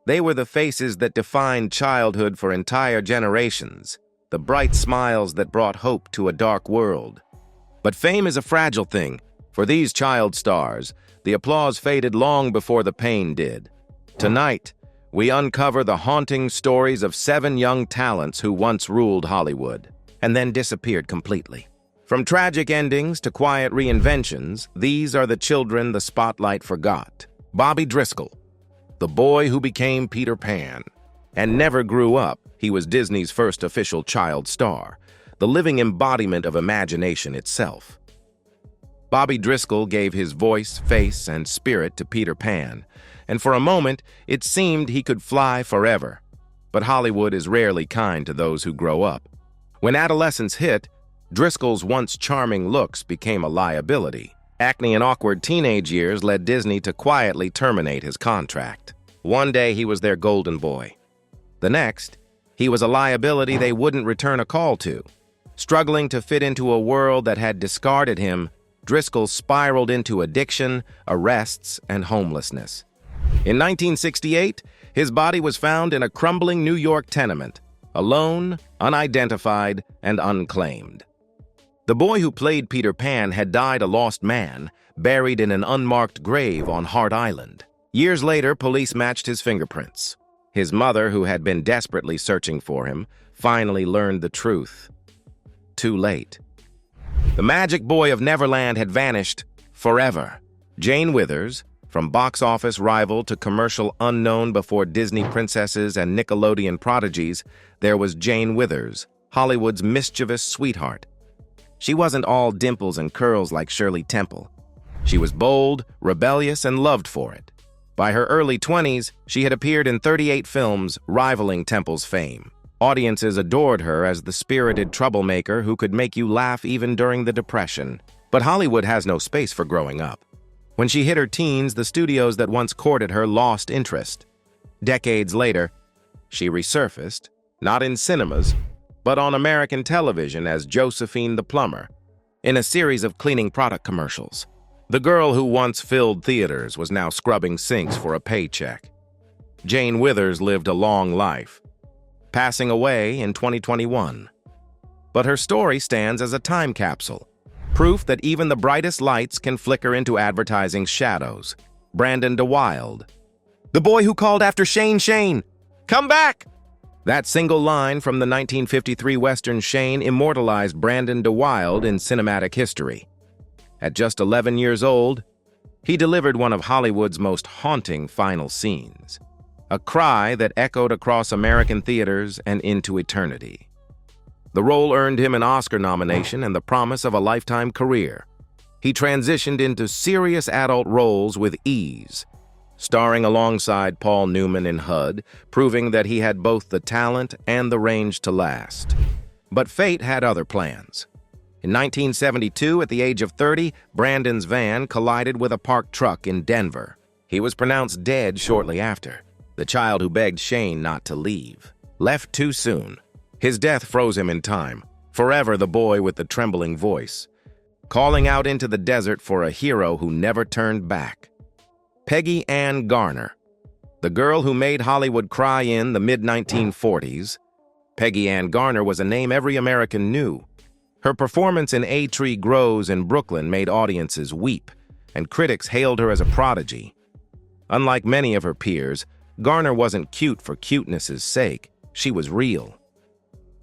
They were the faces that defined childhood for entire generations, the bright smiles that brought hope to a dark world. But fame is a fragile thing. For these child stars, the applause faded long before the pain did. Tonight, we uncover the haunting stories of 7 young talents who once ruled Hollywood, and then disappeared completely. From tragic endings to quiet reinventions, these are the children the spotlight forgot. Bobby Driscoll, the boy who became Peter Pan, and never grew up. He was Disney's first official child star, the living embodiment of imagination itself. Bobby Driscoll gave his voice, face, and spirit to Peter Pan, and for a moment, it seemed he could fly forever. But Hollywood is rarely kind to those who grow up. When adolescence hit, Driscoll's once charming looks became a liability. Acne and awkward teenage years led Disney to quietly terminate his contract. One day, he was their golden boy. The next, he was a liability they wouldn't return a call to. Struggling to fit into a world that had discarded him, Driscoll spiraled into addiction, arrests, and homelessness. In 1968, his body was found in a crumbling New York tenement, alone, unidentified, and unclaimed. The boy who played Peter Pan had died a lost man, buried in an unmarked grave on Hart Island. Years later, police matched his fingerprints. His mother, who had been desperately searching for him, finally learned the truth. Too late. The magic boy of Neverland had vanished forever. Jane Withers, from box office rival to commercial unknown before Disney princesses and Nickelodeon prodigies, there was Jane Withers, Hollywood's mischievous sweetheart. She wasn't all dimples and curls like Shirley Temple. She was bold, rebellious, and loved for it. By her early 20s, she had appeared in 38 films, rivaling Temple's fame. Audiences adored her as the spirited troublemaker who could make you laugh even during the Depression. But Hollywood has no space for growing up. When she hit her teens, the studios that once courted her lost interest. Decades later, she resurfaced, not in cinemas, but on American television as Josephine the Plumber, in a series of cleaning product commercials. The girl who once filled theaters was now scrubbing sinks for a paycheck. Jane Withers lived a long life, passing away in 2021. But her story stands as a time capsule, proof that even the brightest lights can flicker into advertising shadows. Brandon DeWilde, the boy who called after Shane Shane, come back! That single line from the 1953 Western Shane immortalized Brandon DeWilde in cinematic history. At just 11 years old, he delivered one of Hollywood's most haunting final scenes, a cry that echoed across American theaters and into eternity. The role earned him an Oscar nomination and the promise of a lifetime career. He transitioned into serious adult roles with ease, starring alongside Paul Newman in HUD, proving that he had both the talent and the range to last. But fate had other plans. In 1972, at the age of 30, Brandon's van collided with a parked truck in Denver. He was pronounced dead shortly after. The child who begged Shane not to leave left too soon. His death froze him in time, forever the boy with the trembling voice, calling out into the desert for a hero who never turned back. Peggy Ann Garner, the girl who made Hollywood cry in the mid-1940s. Peggy Ann Garner was a name every American knew. Her performance in A Tree Grows in Brooklyn made audiences weep, and critics hailed her as a prodigy. Unlike many of her peers, Garner wasn't cute for cuteness's sake. She was real.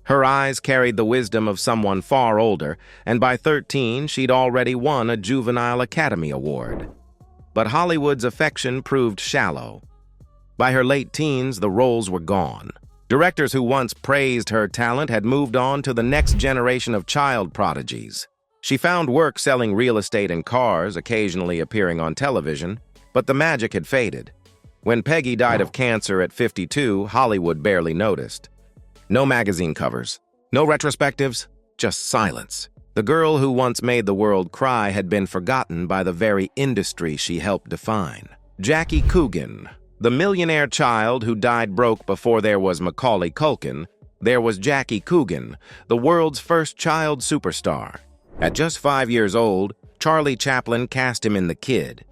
Her eyes carried the wisdom of someone far older, and by 13, she'd already won a Juvenile Academy Award. But Hollywood's affection proved shallow. By her late teens, the roles were gone. Directors who once praised her talent had moved on to the next generation of child prodigies. She found work selling real estate and cars, occasionally appearing on television, but the magic had faded. When Peggy died of cancer at 52, Hollywood barely noticed. No magazine covers, no retrospectives, just silence. The girl who once made the world cry had been forgotten by the very industry she helped define. Jackie Coogan, the millionaire child who died broke before there was Macaulay Culkin, there was Jackie Coogan, the world's first child superstar. At just 5 years old, Charlie Chaplin cast him in The Kid,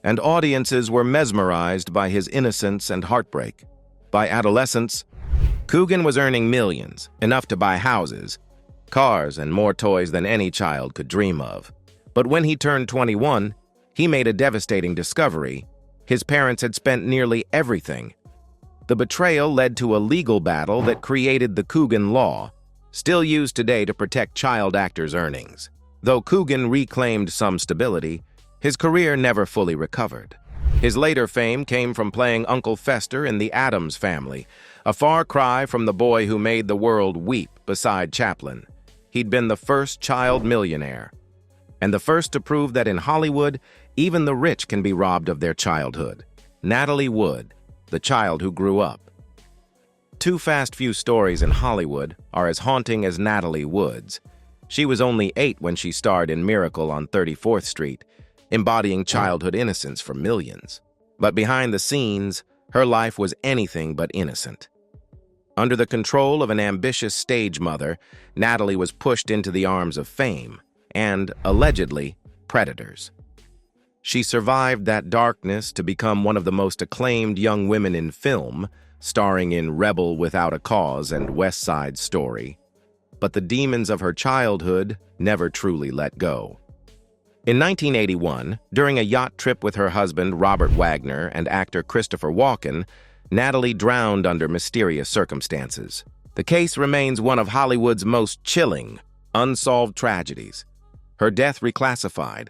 and audiences were mesmerized by his innocence and heartbreak. By adolescence, Coogan was earning millions, enough to buy houses, cars, and more toys than any child could dream of. But when he turned 21, he made a devastating discovery. His parents had spent nearly everything. The betrayal led to a legal battle that created the Coogan Law, still used today to protect child actors' earnings. Though Coogan reclaimed some stability, his career never fully recovered. His later fame came from playing Uncle Fester in The Addams Family, a far cry from the boy who made the world weep beside Chaplin. He'd been the first child millionaire, and the first to prove that in Hollywood, even the rich can be robbed of their childhood. Natalie Wood, the child who grew up. Two Fast Few stories in Hollywood are as haunting as Natalie Wood's. She was only 8 when she starred in Miracle on 34th Street, embodying childhood innocence for millions. But behind the scenes, her life was anything but innocent. Under the control of an ambitious stage mother, Natalie was pushed into the arms of fame and, allegedly, predators. She survived that darkness to become one of the most acclaimed young women in film, starring in Rebel Without a Cause and West Side Story. But the demons of her childhood never truly let go. In 1981, during a yacht trip with her husband Robert Wagner and actor Christopher Walken, Natalie drowned under mysterious circumstances. The case remains one of Hollywood's most chilling, unsolved tragedies. Her death reclassified.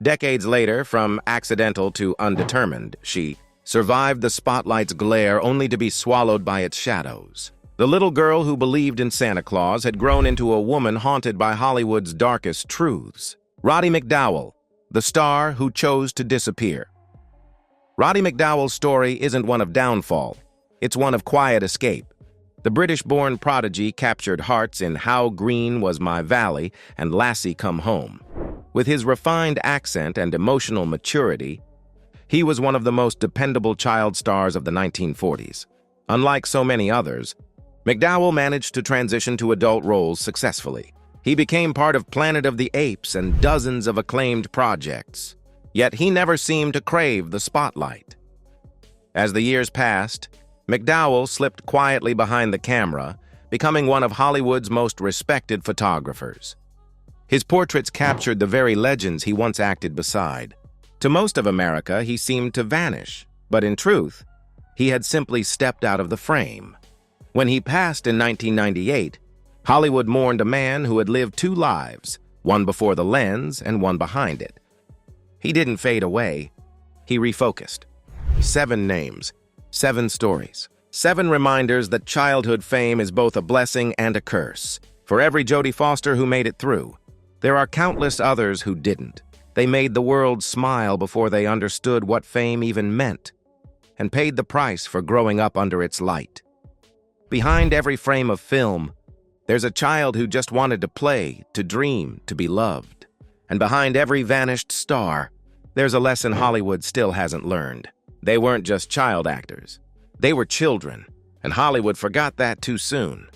Decades later, from accidental to undetermined, she survived the spotlight's glare only to be swallowed by its shadows. The little girl who believed in Santa Claus had grown into a woman haunted by Hollywood's darkest truths. Roddy McDowall, the star who chose to disappear. Roddy McDowall's story isn't one of downfall, it's one of quiet escape. The British-born prodigy captured hearts in How Green Was My Valley and Lassie Come Home. With his refined accent and emotional maturity, he was one of the most dependable child stars of the 1940s. Unlike so many others, McDowall managed to transition to adult roles successfully. He became part of Planet of the Apes and dozens of acclaimed projects. Yet he never seemed to crave the spotlight. As the years passed, McDowall slipped quietly behind the camera, becoming one of Hollywood's most respected photographers. His portraits captured the very legends he once acted beside. To most of America, he seemed to vanish, but in truth, he had simply stepped out of the frame. When he passed in 1998, Hollywood mourned a man who had lived 2 lives, one before the lens and one behind it. He didn't fade away. He refocused. 7 names, 7 stories, 7 reminders that childhood fame is both a blessing and a curse. For every Jodie Foster who made it through, there are countless others who didn't. They made the world smile before they understood what fame even meant, and paid the price for growing up under its light. Behind every frame of film, there's a child who just wanted to play, to dream, to be loved. And behind every vanished star, there's a lesson Hollywood still hasn't learned. They weren't just child actors. They were children, and Hollywood forgot that too soon.